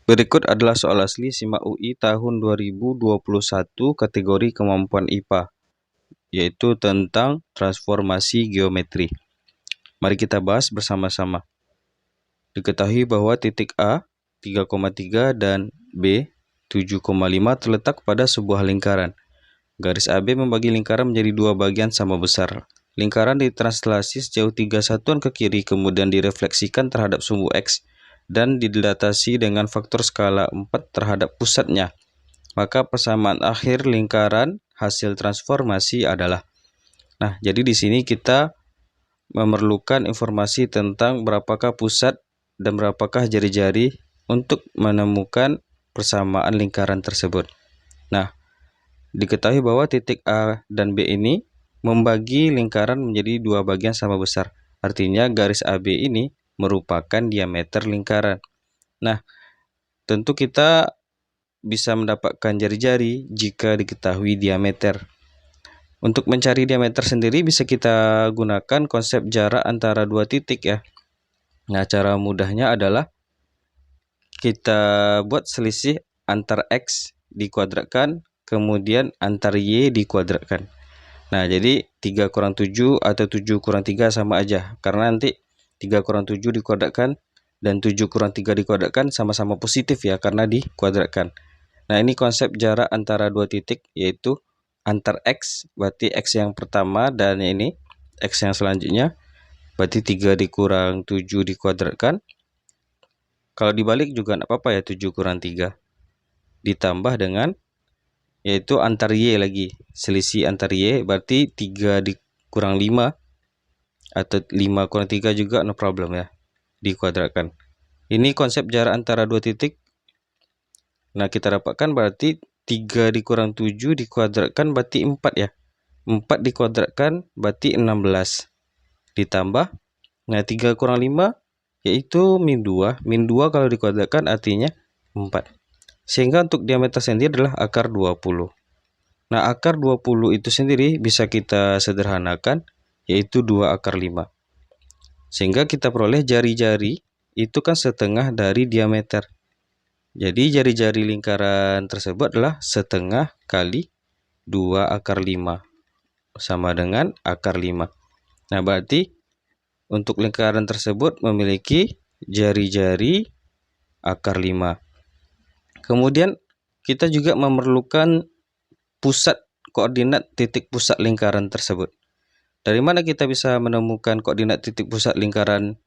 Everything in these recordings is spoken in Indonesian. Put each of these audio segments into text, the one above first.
Berikut adalah soal asli SIMAK UI tahun 2021 kategori kemampuan IPA, yaitu tentang transformasi geometri. Mari kita bahas bersama-sama. Diketahui bahwa titik A 3,3 dan B 7,5 terletak pada sebuah lingkaran. Garis AB membagi lingkaran menjadi dua bagian sama besar. Lingkaran ditranslasi sejauh 3 satuan ke kiri, kemudian direfleksikan terhadap sumbu X dan didilatasi dengan faktor skala 4 terhadap pusatnya. Maka persamaan akhir lingkaran hasil transformasi adalah. Nah, jadi di sini kita memerlukan informasi tentang berapakah pusat dan berapakah jari-jari untuk menemukan persamaan lingkaran tersebut. Nah, diketahui bahwa titik A dan B ini membagi lingkaran menjadi dua bagian sama besar. Artinya garis AB ini merupakan diameter lingkaran. Nah, tentu kita bisa mendapatkan jari-jari jika diketahui diameter. Untuk mencari diameter sendiri bisa kita gunakan konsep jarak antara dua titik ya. Nah, cara mudahnya adalah kita buat selisih antar X dikuadratkan, kemudian antar Y dikuadratkan. Nah, jadi 3 kurang 7 atau 7 kurang 3 sama aja. Karena nanti 3 kurang 7 dikuadratkan dan 7 kurang 3 dikuadratkan sama-sama positif ya, karena dikuadratkan. Nah, ini konsep jarak antara dua titik, yaitu antar X, berarti X yang pertama, dan ini X yang selanjutnya, berarti 3 dikurang 7 dikuadratkan. Kalau dibalik juga enggak apa-apa ya, 7 kurang 3. Ditambah dengan yaitu antar Y lagi, selisih antar Y, berarti 3 dikurang 5 atau 5 kurang 3 juga no problem ya, dikuadratkan. Ini konsep jarak antara dua titik. Nah, kita dapatkan berarti 3 dikurang 7 dikuadratkan berarti 4 ya. 4 dikuadratkan berarti 16. Ditambah, nah 3 kurang 5 yaitu min 2. Min 2 kalau dikuadratkan artinya 4. Sehingga untuk diameter sendiri adalah akar 20. Nah, akar 20 itu sendiri bisa kita sederhanakan, yaitu 2 akar 5. Sehingga kita peroleh jari-jari itu kan setengah dari diameter. Jadi jari-jari lingkaran tersebut adalah setengah kali 2 akar 5. Sama dengan akar 5. Nah, berarti untuk lingkaran tersebut memiliki jari-jari akar 5. Kemudian kita juga memerlukan pusat koordinat titik pusat lingkaran tersebut. Dari mana kita bisa menemukan koordinat titik pusat lingkaran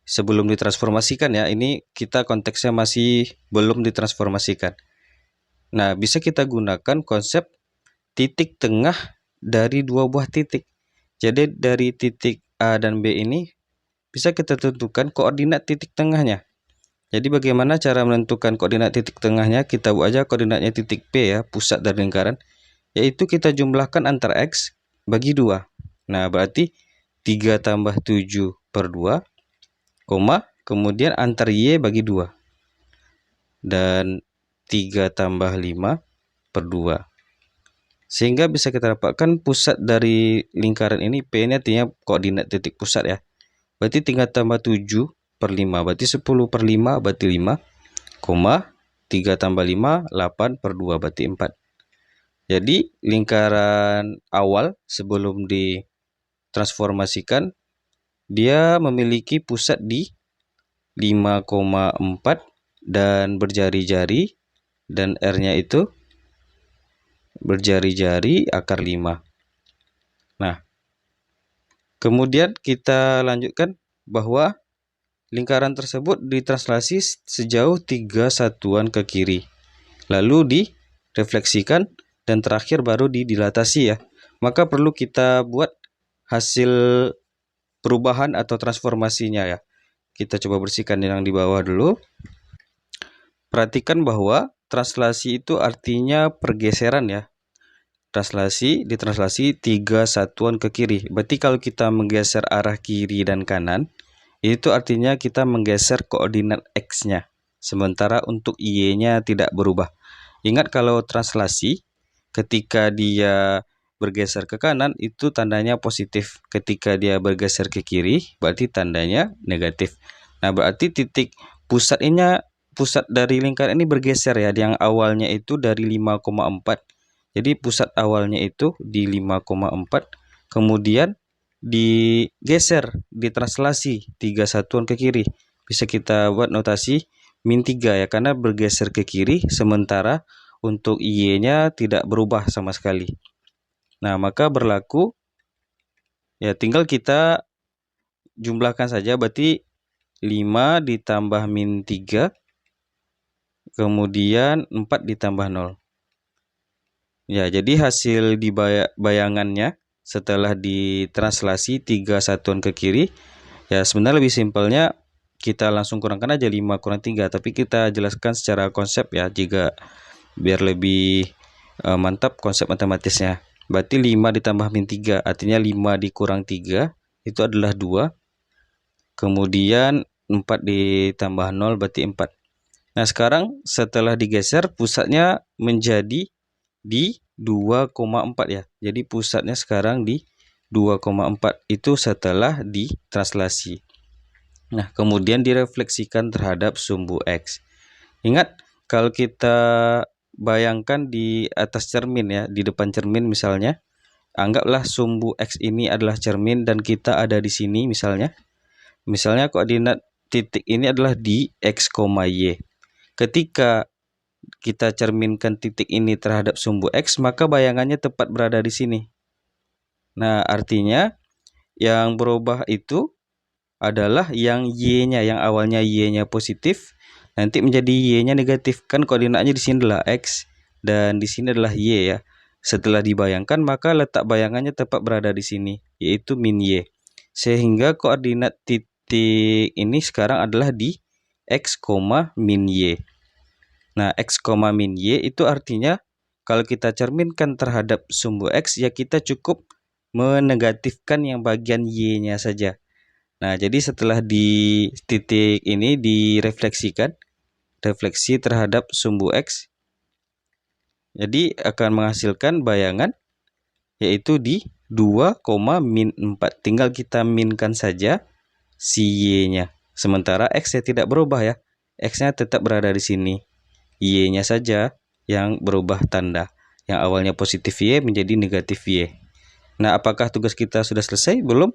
sebelum ditransformasikan ya? Ini kita konteksnya masih belum ditransformasikan. Nah, bisa kita gunakan konsep titik tengah dari dua buah titik. Jadi dari titik A dan B ini bisa kita tentukan koordinat titik tengahnya. Jadi bagaimana cara menentukan koordinat titik tengahnya? Kita buat aja koordinatnya titik P ya, pusat dari lingkaran. Yaitu kita jumlahkan antar X bagi 2. Nah, berarti 3 tambah 7 per 2, kemudian antar Y bagi 2. Dan 3 tambah 5 per 2. Sehingga bisa kita dapatkan pusat dari lingkaran ini, P ini artinya koordinat titik pusat ya. Berarti 3 tambah 7 per 5, berarti 10 per 5, berarti 5, 3 tambah 5, 8 per 2, berarti 4. Jadi lingkaran awal sebelum ditransformasikan, dia memiliki pusat di 5,4 dan berjari-jari, dan R-nya itu berjari-jari akar 5. Nah, kemudian kita lanjutkan bahwa lingkaran tersebut ditranslasi sejauh 3 satuan ke kiri, lalu direfleksikan, dan terakhir baru didilatasi ya. Maka perlu kita buat hasil perubahan atau transformasinya ya. Kita coba bersihkan yang di bawah dulu. Perhatikan bahwa translasi itu artinya pergeseran ya. Ditranslasi 3 satuan ke kiri. Berarti kalau kita menggeser arah kiri dan kanan, itu artinya kita menggeser koordinat X-nya. Sementara untuk Y-nya tidak berubah. Ingat kalau translasi, ketika dia bergeser ke kanan, itu tandanya positif. Ketika dia bergeser ke kiri, berarti tandanya negatif. Nah, berarti titik pusat dari lingkaran ini bergeser ya. Yang awalnya itu dari 5,4. Jadi pusat awalnya itu di 5,4. Kemudian digeser, ditranslasi 3 satuan ke kiri. Bisa kita buat notasi min 3 ya, karena bergeser ke kiri, sementara untuk Y-nya tidak berubah sama sekali. Nah, maka berlaku, ya tinggal kita jumlahkan saja, berarti 5 ditambah min 3, kemudian 4 ditambah 0. Ya, jadi hasil di bayangannya setelah ditranslasi 3 satuan ke kiri, ya sebenarnya lebih simpelnya kita langsung kurangkan aja 5 kurang 3, tapi kita jelaskan secara konsep ya, jika biar lebih mantap konsep matematisnya. Berarti 5 ditambah min 3, artinya 5 dikurang 3 itu adalah 2. Kemudian 4 ditambah 0 berarti 4. Nah, sekarang setelah digeser, pusatnya menjadi di 2,4 ya. Jadi pusatnya sekarang di 2,4 itu setelah ditranslasi. Nah, kemudian direfleksikan terhadap sumbu X. Ingat, kalau kita bayangkan di atas cermin ya, di depan cermin misalnya, anggaplah sumbu X ini adalah cermin dan kita ada di sini misalnya. Misalnya koordinat titik ini adalah di X, Y. Ketika kita cerminkan titik ini terhadap sumbu X, maka bayangannya tepat berada di sini. Nah, artinya yang berubah itu adalah yang Y-nya, yang awalnya Y-nya positif, nanti menjadi Y-nya negatif. Kan koordinatnya di sini adalah X dan di sini adalah Y ya. Setelah dibayangkan, maka letak bayangannya tepat berada di sini, yaitu min Y. Sehingga koordinat titik ini sekarang adalah di X, min Y. Nah, X, min Y itu artinya kalau kita cerminkan terhadap sumbu X, ya kita cukup menegatifkan yang bagian Y-nya saja. Nah, jadi setelah di titik ini direfleksikan, refleksi terhadap sumbu X, jadi akan menghasilkan bayangan yaitu di 2, min 4. Tinggal kita minkan saja si Y-nya. Sementara X-nya tidak berubah ya. X-nya tetap berada di sini. Y-nya saja yang berubah tanda. Yang awalnya positif Y menjadi negatif Y. Nah, apakah tugas kita sudah selesai? Belum.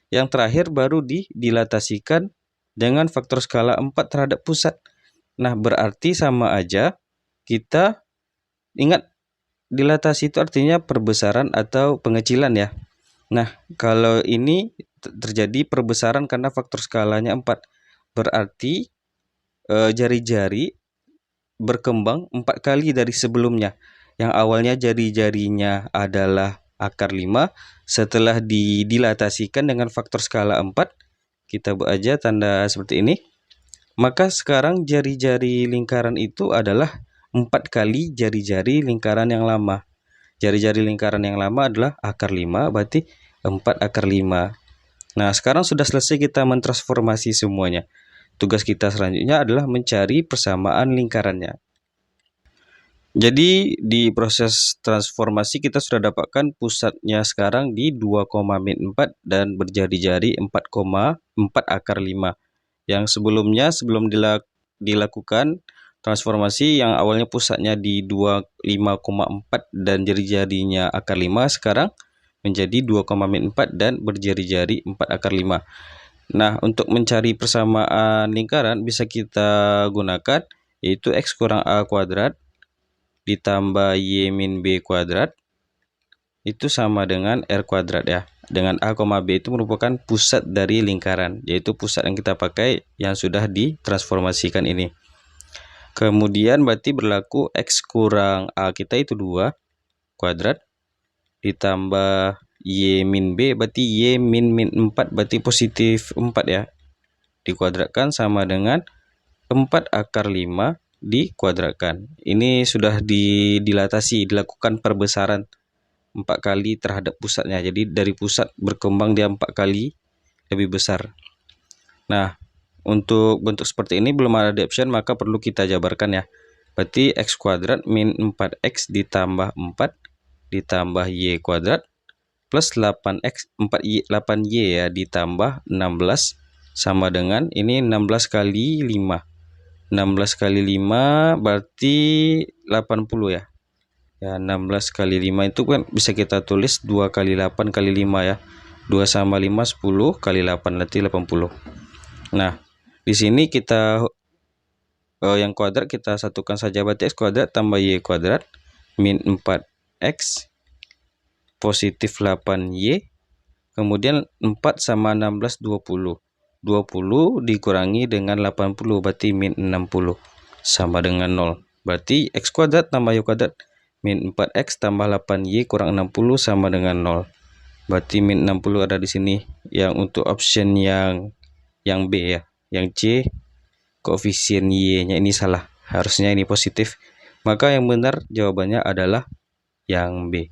Yang terakhir baru dilatasikan dengan faktor skala 4 terhadap pusat. Nah, berarti sama aja kita ingat dilatasi itu artinya perbesaran atau pengecilan ya. Nah, kalau ini terjadi perbesaran karena faktor skalanya 4. Berarti jari-jari berkembang 4 kali dari sebelumnya. Yang awalnya jari-jarinya adalah akar 5, setelah dilatasikan dengan faktor skala 4, kita buat aja tanda seperti ini. Maka sekarang jari-jari lingkaran itu adalah 4 kali jari-jari lingkaran yang lama. Jari-jari lingkaran yang lama adalah akar 5, berarti 4 akar 5. Nah, sekarang sudah selesai kita mentransformasi semuanya. Tugas kita selanjutnya adalah mencari persamaan lingkarannya. Jadi di proses transformasi kita sudah dapatkan pusatnya sekarang di 2, min 4 dan berjari-jari 4,4 akar 5. Yang sebelumnya sebelum dilakukan transformasi yang awalnya pusatnya di 25,4 dan jari-jarinya akar 5, sekarang menjadi 2, min 4 dan berjari-jari 4 akar 5. Nah, untuk mencari persamaan lingkaran bisa kita gunakan yaitu X kurang A kuadrat ditambah Y min B kuadrat itu sama dengan R kuadrat ya. Dengan A, B itu merupakan pusat dari lingkaran, yaitu pusat yang kita pakai yang sudah ditransformasikan ini. Kemudian berarti berlaku X kurang A kita itu 2 kuadrat ditambah Y min B, berarti Y min 4, berarti positif 4 ya. Dikuadratkan sama dengan 4 akar 5 dikuadratkan. Ini sudah dilatasi, dilakukan perbesaran 4 kali terhadap pusatnya. Jadi dari pusat berkembang dia 4 kali lebih besar. Nah, untuk bentuk seperti ini belum ada di option, maka perlu kita jabarkan ya. Berarti X kuadrat min 4X ditambah 4 ditambah Y kuadrat plus 8X 8Y ya ditambah 16 sama dengan ini 16 kali 5. 16 kali 5 berarti 80 ya. Ya, 16 kali 5 itu kan bisa kita tulis 2 kali 8 kali 5 ya. 2 sama 5 10 kali 8 berarti 80. Nah, di sini kita yang kuadrat kita satukan saja, berarti x kuadrat tambah y kuadrat min 4x positif 8y, kemudian 4 sama 16 20. 20 dikurangi dengan 80 berarti min 60 sama dengan 0. Berarti x kuadrat tambah y kuadrat min 4x tambah 8y kurang 60 sama dengan 0. Berarti min 60 ada di sini. Yang untuk option yang B ya. Yang C koefisien y-nya ini salah. Harusnya ini positif. Maka yang benar jawabannya adalah yang B.